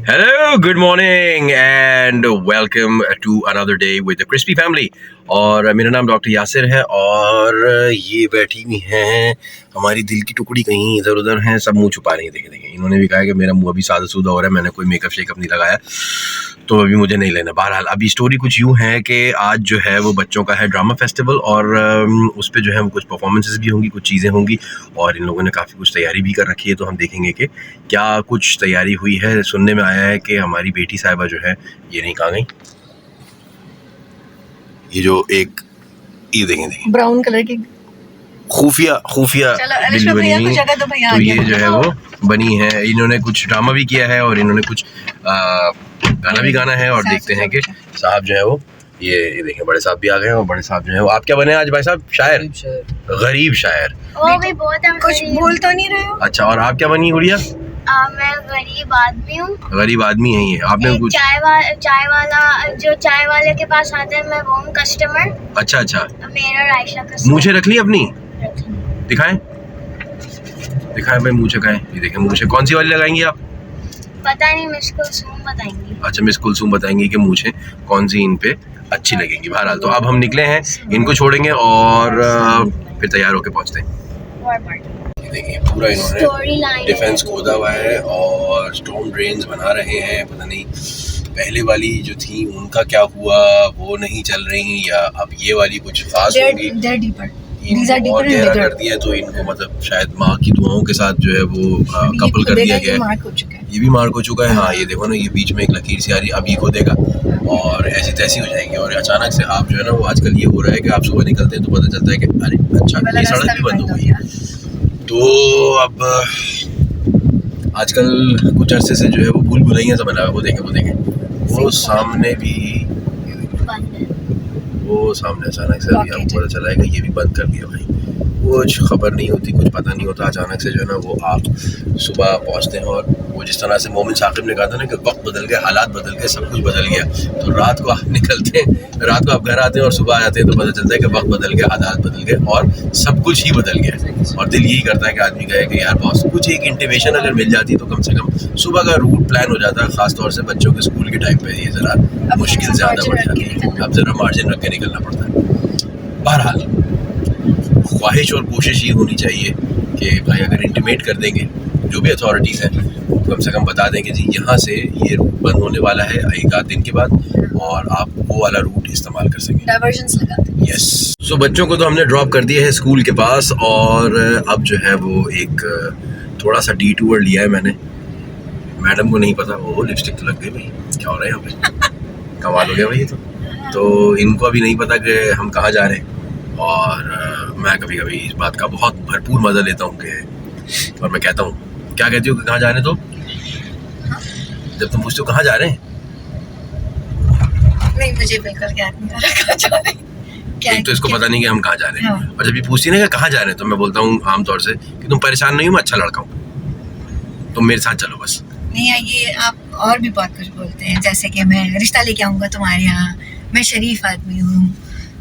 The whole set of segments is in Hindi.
Hello, good morning and welcome to another day with the crispy family. और मेरा नाम डॉक्टर यासिर है और ये बैठी हुई हैं हमारी दिल की टुकड़ी, कहीं इधर उधर हैं, सब मुंह छुपा रही हैं। देखें देखें, इन्होंने भी कहा है कि मेरा मुंह अभी सादा सूदा हो रहा है, मैंने कोई मेकअप शेकअप नहीं लगाया तो अभी मुझे नहीं लेना। बहरहाल अभी स्टोरी कुछ यूँ है कि आज जो है वो बच्चों का है ड्रामा फेस्टिवल और उस पर जो है वो कुछ परफॉर्मेंसेस भी होंगी, कुछ चीज़ें होंगी और इन लोगों ने काफ़ी कुछ तैयारी भी कर रखी है। तो हम देखेंगे कि क्या कुछ तैयारी हुई है। सुनने में आया है कि हमारी बेटी साहिबा जो है ये नहीं कहाँ गई, ये जो एक ये देखें ब्राउन कलर की खुफिया बिल्ली बनी हुई है, तो ये जो है वो बनी है। इन्होंने कुछ ड्रामा भी किया है और इन्होंने कुछ गाना भी गाना है। और देखते हैं कि साहब जो है वो ये देखें, बड़े साहब भी आ गए हैं और बड़े साहब जो है वो आप क्या बने आज भाई साहब? शायर, गरीब शायर। वो भी बहुत कुछ बोल तो नहीं रहे हो? अच्छा, और आप क्या बनी गुड़िया? मैं गरीब आदमी हूँ। गरीब आदमी है ये। आपने कुछ चाय वाला जो चाय वाले के पास आता है, मैं वो हूँ कस्टमर। अच्छा अच्छा, मेरा रायशा कस्टमर। मूछें रख ली अपनी? दिखाएं दिखाएं भाई, मूछें खाएं। ये देखें मूछें कौन सी वाली लगाएंगी आप? पता नहीं, मिस कुलसुम बताएंगी। अच्छा, मिस कुलसुम बताएंगी कि मूछें कौन सी इन पे अच्छी लगेंगी। बहरहाल तो अब हम निकले हैं, इनको छोड़ेंगे और फिर तैयार होके पहुंचते हैं। ये देखिए पूरा इन्होंने डिफेंस खोदा हुआ है और स्टॉर्म ड्रेन्स बना रहे हैं। पता नहीं पहले वाली जो थी उनका क्या हुआ, वो नहीं चल रही या अब ये वाली कुछ खास होगी। और गहरा कर दिया तो इनको मतलब शायद माँ की दुआओं के साथ जो है वो कपल कर दिया गया है। ये भी मार्क हो चुका है। हाँ ये देखो ना, ये बीच में एक लकीर सी आ रही, अब ये खोदेगा और ऐसी तैसी हो जाएंगी। और अचानक से आप जो है ना वो आजकल ये हो रहा है कि आप सुबह निकलते हैं तो पता चलता है कि अरे अच्छा ये सड़क भी बंद हो गई है। तो अब आजकल कुछ अरसे से जो है वो भूल भुलैया सा बना है। वो देखें वो सामने भी, वो सामने अचानक से अभी आपको पता चला है कि ये भी बंद कर दिया भाई। कुछ खबर नहीं होती, कुछ पता नहीं होता, अचानक से जो है ना वो आप सुबह पहुंचते हैं। और वो जिस तरह से मोमिन साकिब ने कहा था ना कि वक्त बदल गया, हालात बदल गए, सब कुछ बदल गया। तो रात को आप निकलते हैं, रात को आप घर आते हैं और सुबह आते हैं तो पता चलता है कि वक्त बदल गया, हालात बदल गए और सब कुछ ही बदल गया। और दिल यही करता है कि आदमी कहे कि यार बॉस कुछ एक इंटीमेशन अगर मिल जाती तो कम से कम सुबह का रूट प्लान हो जाता। खासतौर से बच्चों के स्कूल के टाइम पे ये ज़रा मुश्किल ज़्यादा बढ़ जाती है, अब ज़रा मार्जिन रख के निकलना पड़ता है। बहरहाल ख्वाहिश और कोशिश ये होनी चाहिए कि भाई अगर इंटीमेट कर देंगे जो भी अथॉरिटीज़ हैं, कम से कम बता दें कि जी यहाँ से ये रूट बंद होने वाला है एक आध दिन के बाद और आप वो वाला रूट इस्तेमाल कर सकें, डाइवर्जन्स लगा दें। यस। सो बच्चों को तो हमने ड्रॉप कर दिया है स्कूल के पास और अब जो है वो एक थोड़ा सा डिटूर लिया है मैंने। मैडम को नहीं पता, वो लिपस्टिक तो लग गई भाई, क्या हो रहा है यहाँ पे, कमाल हो गया भाई ये तो इनको अभी नहीं पता कि हम कहाँ जा रहे हैं। और मैं कभी कभी इस बात का बहुत भरपूर मज़ा लेता हूँ कि, और मैं कहता हूँ, क्या कहती हो कि कहाँ जा रहे हैं? तो जब तुम पूछते हो कहाँ जा रहे हैं, नहीं मुझे बिल्कुल याद नहीं आ रहा कहाँ जा रहे हैं। तो इसको पता नहीं कि हम कहाँ जा रहे हैं। हाँ। और जब ये पूछती है ना कि कहाँ जा रहे हैं तो मैं बोलता हूँ आमतौर से कि तुम परेशान नहीं हो, मैं अच्छा लड़का हूँ, तुम मेरे साथ चलो बस। नहीं ये आप और भी बहुत कुछ बोलते हैं, जैसे कि मैं रिश्ता लेके आऊंगा तुम्हारे यहाँ, मैं शरीफ आदमी हूँ,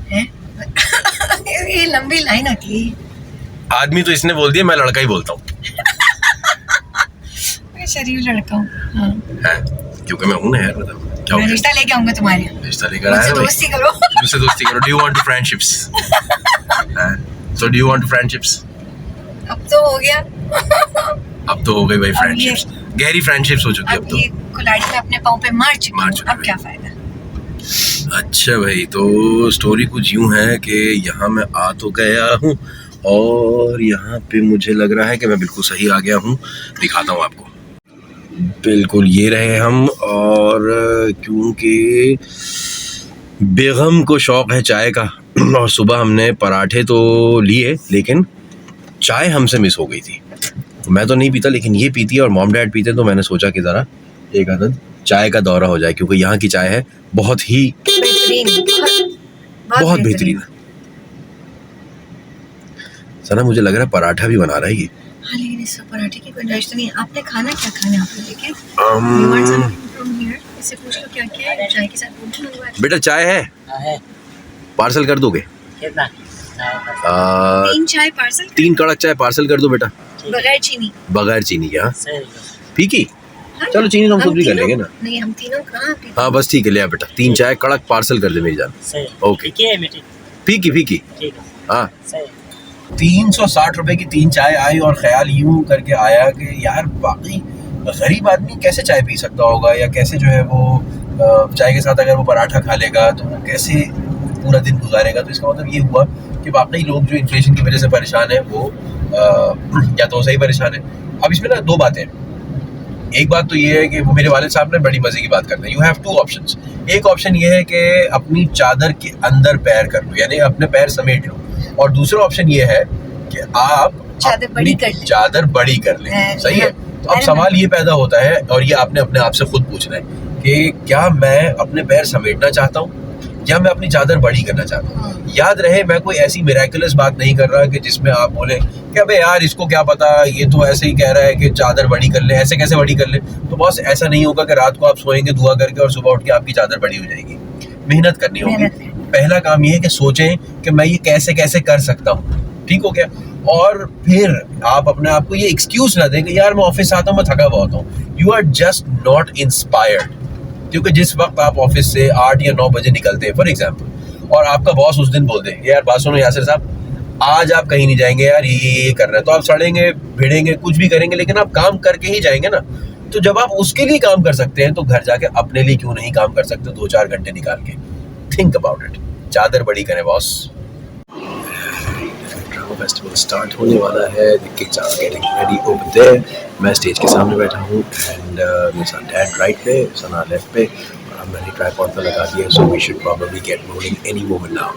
है ये लंबी लाइन आती है। आदमी तो इसने बोल दिया, मैं लड़का ही बोलता हूँ। मैं शरीफ लड़का हूँ। हाँ। है क्योंकि मैं हूँ ना यार, मतलब क्या हो गया? रिश्ता लेके आऊंगा तुम्हारे यहाँ, रिश्ता लेकर आया है, दोस्ती करो, मुझसे दोस्ती करो। Do you want to friendships? So do you want to friendships? अब तो हो गया। अब तो हो गई भाई फ्रेंडशिप्स, गहरी फ्रेंडशिप्स हो चुकी है अब तो। ये कुल्हाड़ी में अपने पाँव पे मार चुकी, अब क्या फायदा। अच्छा भाई, तो स्टोरी कुछ यूं है कि यहाँ मैं आ तो गया हूँ और यहाँ पे मुझे लग रहा है कि मैं बिल्कुल सही आ गया हूँ। दिखाता हूँ आपको, बिल्कुल ये रहे हम। और क्योंकि बेगम को शौक़ है चाय का और सुबह हमने पराठे तो लिए लेकिन चाय हमसे मिस हो गई थी। मैं तो नहीं पीता लेकिन ये पीती है और मॉम डैड पीते, तो मैंने सोचा कि ज़रा एक आदत चाय का दौरा हो जाए क्योंकि यहाँ की चाय है बहुत ही बेहतरीन, बहुत बेहतरीन। सना मुझे लग रहा है पराठा भी बना रहा है ये। हाँ लेकिन इस पराठे की गुंजाइश तो नहीं। आपने खाना क्या खाना है आप लेके? इससे पूछ लो क्या क्या है चाय के साथ। बेटा चाय है, पार्सल कर दोगे? कितना? 3 चाय पार्सल, 3 कड़क चाय पार्सल कर दो बेटा, बगैर चीनी। बगैर चीनी क्या? फीकी? चलो चीनी तो हम खुद भी कर लेंगे ना। नहीं हम तीनों कहाँ पीते हाँ बस ठीक है, लिया बेटा 3 चाय कड़क पार्सल कर दे मेरी जान। सही ओके ठीक है मीठी फीकी फीकी। ठीक है हाँ सही 360 रुपए की 3 चाय आई और ख्याल यूं करके आया कि यार वाकई गरीब आदमी कैसे चाय पी सकता होगा, या कैसे जो है वो चाय के साथ अगर वो पराठा खा लेगा तो वो कैसे पूरा दिन गुजारेगा। तो इसका मतलब ये हुआ कि वाकई लोग जो इन्फ्लेशन की वजह से परेशान है वो या तो सही परेशान है। अब इसमें ना 2 बातें हैं। एक बात तो ये है कि वो मेरे वालिद साहब ने बड़ी मजे की बात करते हैं, यू हैव 2 ऑप्शंस। एक ऑप्शन ये है कि अपनी चादर के अंदर पैर कर लो, यानी अपने पैर समेट लो, और दूसरा ऑप्शन ये है कि आप चादर बड़ी कर लें। चादर बड़ी कर लें। सही है। तो अब सवाल ये पैदा होता है, और ये आपने अपने आप से खुद पूछना है कि क्या मैं अपने पैर समेटना चाहता हूँ या मैं अपनी चादर बड़ी करना चाहता हूँ। याद रहे मैं कोई ऐसी मिरेकुलस बात नहीं कर रहा कि जिसमें आप बोले कि अबे यार इसको क्या पता, ये तो ऐसे ही कह रहा है कि चादर बड़ी कर ले, ऐसे कैसे बड़ी कर ले। तो बॉस ऐसा नहीं होगा कि रात को आप सोएंगे दुआ करके और सुबह उठ के आपकी चादर बड़ी हो जाएगी। मेहनत करनी होगी। पहला काम ये है कि सोचें कि मैं ये कैसे कैसे कर सकता हूँ, ठीक हो गया। और फिर आप अपने आप को ये एक्सक्यूज ना दें कि यार मैं ऑफिस आता हूँ, मैं थका बहुत हूँ। You are just not inspired. क्योंकि जिस वक्त आप ऑफिस से 8 या 9 बजे निकलते हैं फॉर एग्जाम्पल, और आपका बॉस उस दिन बोल दे यार बात सुनो यासिर साहब आज आप कहीं नहीं जाएंगे यार, ये करना है, तो आप सड़ेंगे भिड़ेंगे कुछ भी करेंगे लेकिन आप काम करके ही जाएंगे ना। तो जब आप उसके लिए काम कर सकते हैं तो घर जाके अपने लिए क्यों नहीं काम कर सकते 2-4 घंटे निकाल के। Think about it. चादर बड़ी करें बॉस। फेस्टिवल स्टार्ट होने वाला है। The kids are getting ready over there. मैं स्टेज के सामने बैठा हूँ एंड मेरे साथ डैड राइट पे, सना लेफ्ट पे, और अब मैंने ट्राइपॉड पे लगा दिया। So we should probably get rolling any moment now.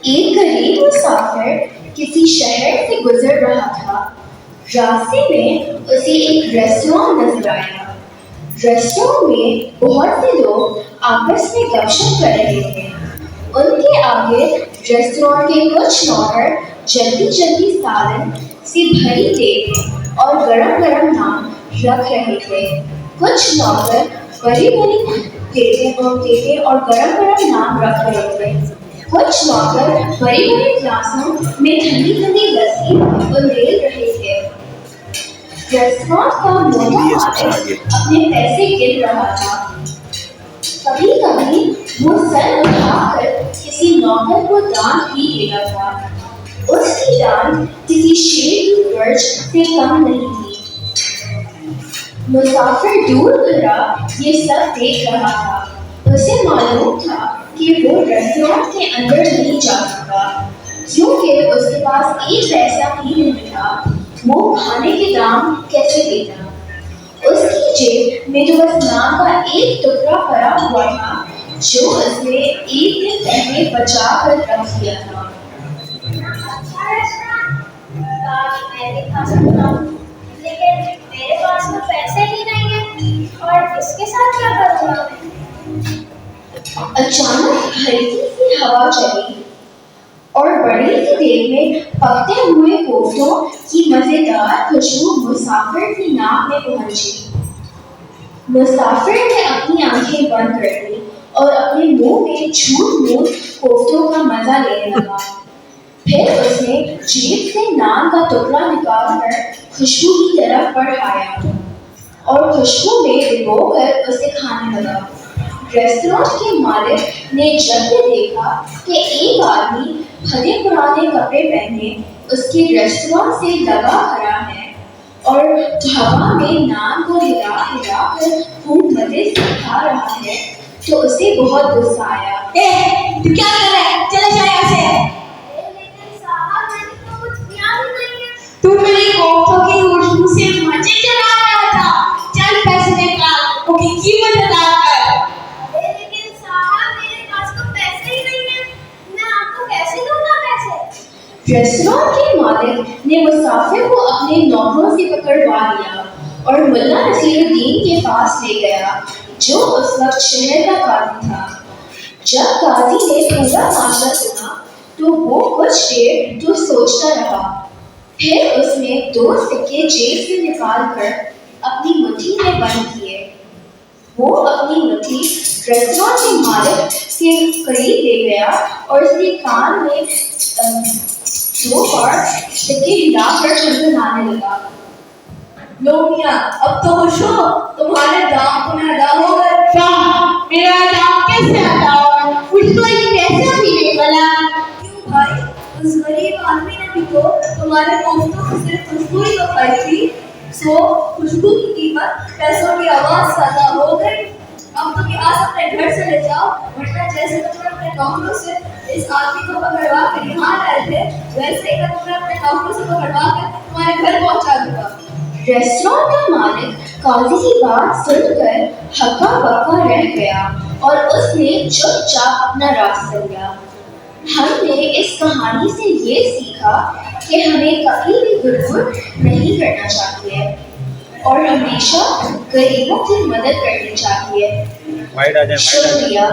एक गरीब मुसाफिर किसी शहर से गुजर रहा था। रास्ते में उसे एक रेस्टोरेंट नजर आया। रेस्टोरेंट में बहुत से लोग आपस में गपशप कर रहे थे। उनके आगे रेस्टोरेंट के कुछ नौकर जल्दी जल्दी सालन से भरी प्लेट और गरम गरम नान रख रहे थे। कुछ नौकर बड़ी बड़ी प्लेटें और गरम गरम नान रख रहे थे। कुछ नौकर बड़ी बड़ी ग्लासों में ठंडी ठंडी लस्सी उंडेल रहे थे। रेस्टोरेंट का मोटा मालिक अपने पैसे गिन रहा था। कभी कभी वो सर उठाकर किसी नौकर को दान भी देता था। उसकी दान किसी शेर की गर्ज से कम नहीं थी। मुसाफिर दूर खड़ा ये सब देख रहा था। उसे मालूम था कि वो रेस्टोरेंट के अंदर नहीं जा सकता क्योंकि उसके पास एक पैसा भी नहीं था। वो खाने के दाम कैसे देता? उसकी जेब में तो बस नाम का एक टुकड़ा पड़ा हुआ था जो उसने एक दिन पहले बचा कर रख दिया था। लेकिन मेरे पास तो पैसे ही नहीं है और इसके साथ क्या करूँगा? अचानक हल्की सी हवा चली और बड़ी सी देर में पकते हुए कोफ्तों की मजेदार खुशबू मुसाफिर की नाक में पहुंची। मुसाफिर ने अपनी आंखें बंद कर ली और अपने मुंह में झूठ मूठ कोफ्तों का मजा लेने लगा। फिर उसने जेब से नान का टुकड़ा निकालकर खुशबू की तरफ बढ़ाया और खुशबू में डुबोकर उसे खाने लगा। रेस्टोरेंट के मालिक ने जब ये देखा कि एक आदमी भले पुराने कपड़े पहने उसके रेस्टोरेंट से लगा खड़ा है और हवा में नान को हिला हिला कर खूब मजे से खा रहा है तो उसे बहुत गुस्सा आया। तू क्या कर रहा है? चला जाए यहाँ से। लेकिन साहब मैंने तो कुछ किया ही नहीं है। तू मेरी कोफ्तों की खुशबू से मजे चला रहा था। चल पैसे निकाल, ओके कीमत अदा कर। लेकिन साहब मेरे पास तो पैसे ही नहीं है। मैं आपको कैसे दूंगा पैसे? रेस्टोरेंट के मालिक ने मुसाफिर को अपने नौकरों से पकड़वा लिया और मुल्ला नसीरुद्दीन के पास ले गया जो उस वक्त शहर का काजी था। जब काजी ने पूरा मामला सुना तो वो कुछ देर तो सोचता रहा। फिर उसने 2 सिक्के जेब से निकालकर अपनी मुट्ठी में बंद किए। वो अपनी मुट्ठी रेस्टोरेंट के मालिक के करीब ले गया और उसके कान में दो बार टिक्की हिलाकर झनझनाने लगा। लो मियां, अब तो खुश हो, तुम्हारे दाम तुम्हें अदा हो गए। मेरा दाम कैसे अदा होगा? कुछ तो एक पैसे भी नहीं बना। क्यों भाई, उस गरीब आदमी ने भी तो तुम्हारे कोफ्तों को सिर्फ खुशबू ही तो खाई थी। सो खुशबू की कीमत पैसों की आवाज से अदा हो गई। अब तो कि आज अपने घर चले जाओ, वरना जैसे तुमने अपने नौकरों से इस आदमी को पकड़वा कर यहाँ लाए थे, वैसे ही मैं तुम्हें अपने नौकरों से पकड़वा कर तुम्हारे घर पहुँचा दूंगा। रेस्टोरेंट का मालिक काजी की बात सुनकर हक्का बक्का रह गया और उसने चुपचाप अपना रास्ता लिया। हमने इस कहानी से ये सीखा कि हमें कभी भी गुरमुर नहीं करना चाहिए और हमेशा गरीबों की मदद करनी चाहिए। शुक्रिया।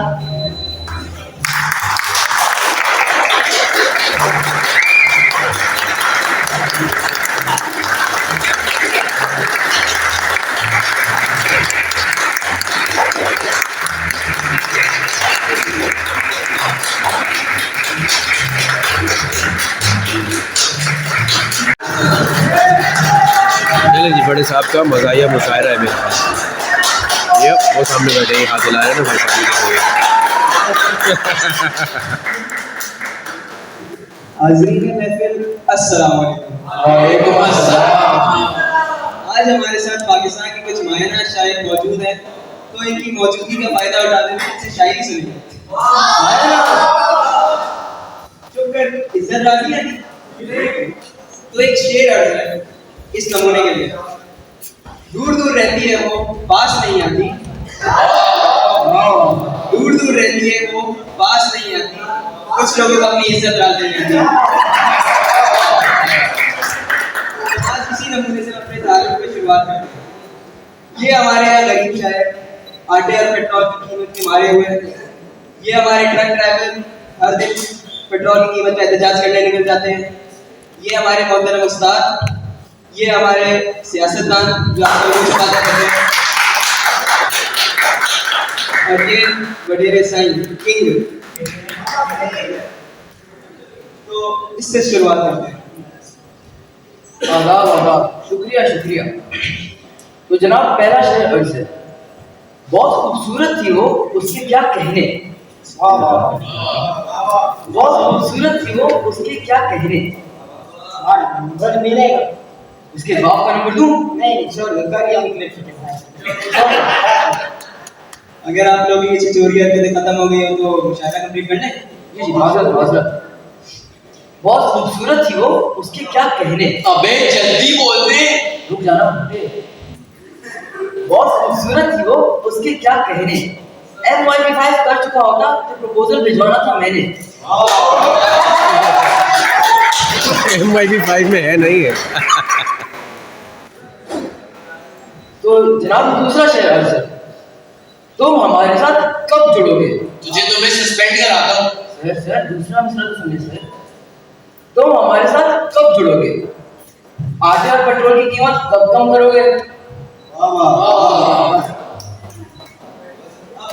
चले जी, बड़े साहब का मज़ाहिया मुशायरा है मेरे पास। ये वो सामने बैठे हैं, हाथ हिला रहे हैं ना भाई साहब। हाज़रीन महफिल, अस्सलाम वालेकुम। आज हमारे साथ पाकिस्तान के कुछ मायना शायर मौजूद हैं, तो इनकी मौजूदगी का फायदा उठाते हुए इनसे शायरी सुनिए। चुप कर, इज्जत राजी है। तो एक शेर अर्ज है इस नमूने के लिए। दूर दूर रहती है वो, पास नहीं आती। दूर दूर रहती है वो, पास नहीं आती। कुछ लोगों को अपनी इज्जत राज नहीं आती। आज इसी नमूने से अपने तारीफ की शुरुआत करते हैं। ये हमारे यहाँ गरीब शायर आटे और पेट्रोल की कीमत के मारे हुए हैं। ये हमारे ट्रक ड्राइवर हर दिन पेट्रोल की कीमत का एहतजाज करने निकल जाते हैं। ये हमारे मोहतरम उस्ताद, ये हमारे सियासतदान जो आपको रोज बातें करते हैं, और ये वडीरे साईं किंग। तो इससे शुरुआत करते हैं। आदाब आदाब, शुक्रिया शुक्रिया। तो जनाब पहला शेर अर्ज है। बहुत खूबसूरत थी वो, उसके क्या कहने। बहुत खूबसूरत थी वो, उसके क्या कहने। उसके बाप का नंबर दूं? नहीं, अगर आप लोग ये चिचोरी हरकतें खत्म हो गई हो तो मुशायरा कंप्लीट कर लें। जी माजरत माजरत। बहुत खूबसूरत थी वो, उसके क्या कहने। अबे जल्दी बोल दे। रुक जाना बेटे। बहुत खूबसूरत थी वो, उसके क्या कहने। MYB5 कर चुका होता तो प्रपोजल भिजवाना था मैंने। MYB5 में है नहीं है। तो जनाब दूसरा शेर अर्ज है। तुम हमारे साथ कब जुड़ोगे। तुझे तो मैं सस्पेंड कराता हूँ। सर दूसरा मिसरा तो सुनिए सर। तुम हमारे साथ कब जुड़ोगे। आटे और पेट्रोल की कीमत कब कम करोगे। अब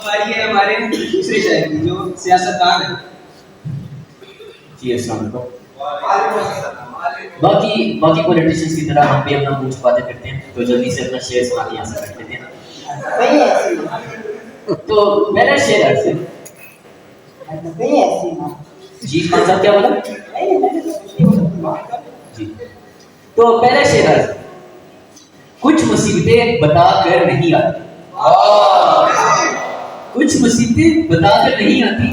बारी है हमारे दूसरे शायर की जो सियासतदान है। जी अस्सलाम वालेकुम। बाकी पॉलिटिशियंस की तरह हम भी अपना मुंह छुपाते करते हैं, तो जल्दी से अपना शेर सुना के यहाँ से बैठ लेते हैं। तो मेरा शेर अर्ज है। जी खान साहब क्या बोला। जी तो पहला शेर अर्ज। कुछ मुसीबतें बता कर नहीं आती। कुछ मुसीबतें बता कर नहीं आती।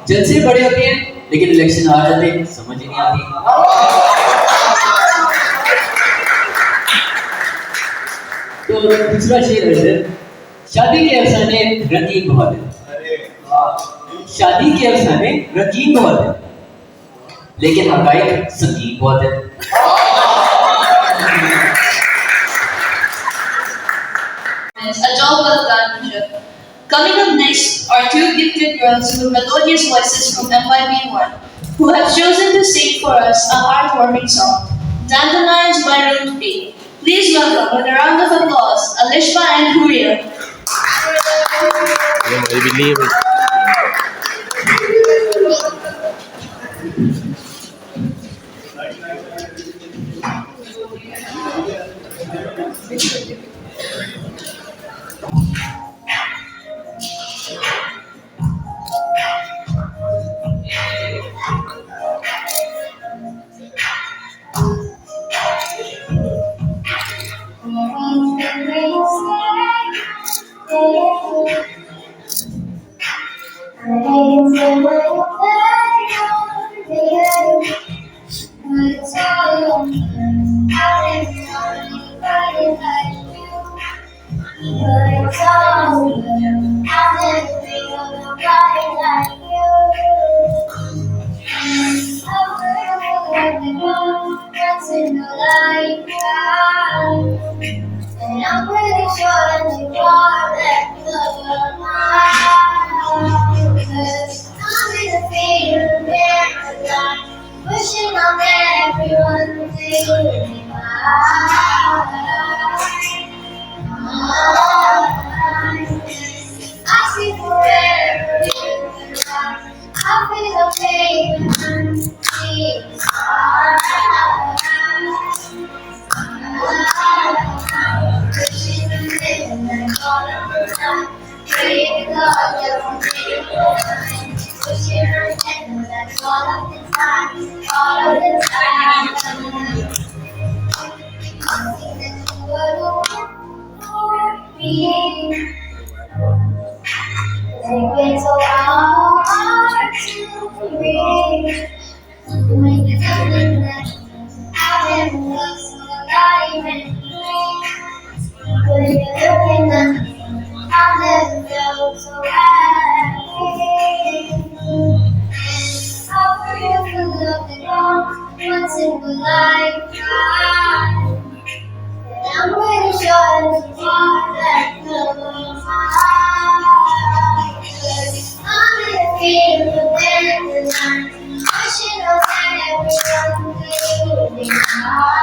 जलसे बड़े होते हैं लेकिन इलेक्शन आ जाते हैं, समझ ही नहीं आती। तो दूसरा शेर है। शादी के अफसाने रंगीन बहुत है। शादी के अफसाने रंगीन बहुत है, लेकिन हकायक संगीन बहुत है। A job well done, Pooja. Coming up next are two gifted girls with melodious voices from MYB1 who have chosen to sing for us a heartwarming song, Dandelions by Ruth B. Please welcome with a round of applause, Alishba and Huria. ये हमारी बिल्ली है भाई। And I'm pretty sure that you are that love of mine. 'Cause I'm in a fear of paradise, wishing on everyone to be mine. I see forever in your eyes. I feel the pain and tears. It's so hard to breathe when you're feeling that I've been so alive and when you're looking at me, I've never felt so happy. I'll feel the love that comes once in a lifetime. And I'm pretty sure that you are that love of mine. 'Cause I'm in a field of dandelion, wishing on everyone to be mine.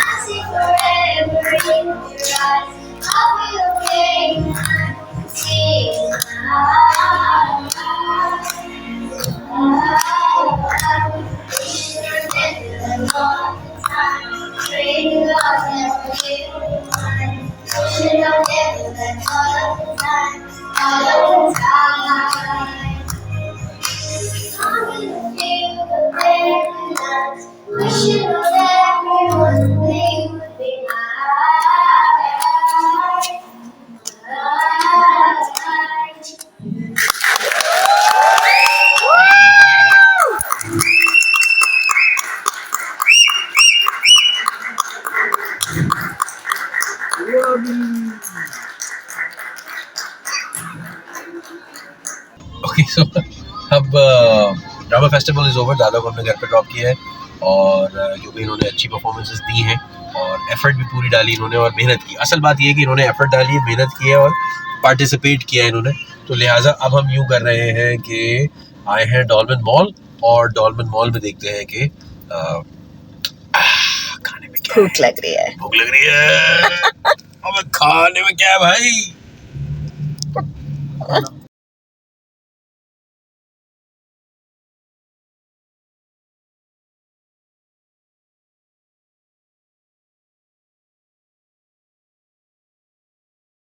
I see forever in your eyes. I feel pain and tears. Wishing on everyone they would be mine. Okay so अब ड्रामा फेस्टिवल इज़ ओवर। दादा को हमने घर पे ड्रॉप किया है और क्योंकि इन्होंने अच्छी परफॉर्मेंसेस दी हैं और एफर्ट भी पूरी डाली इन्होंने और मेहनत की। असल बात ये है कि इन्होंने एफर्ट डाली है, मेहनत की है और पार्टिसिपेट किया है इन्होंने, तो लिहाजा अब हम यूँ कर रहे हैं कि आए हैं डॉल्मेन मॉल और डॉल्मेन मॉल में देखते हैं कि खाने में क्या भूख लग रही है। भूख लग रही है। अब खाने में क्या है भाई?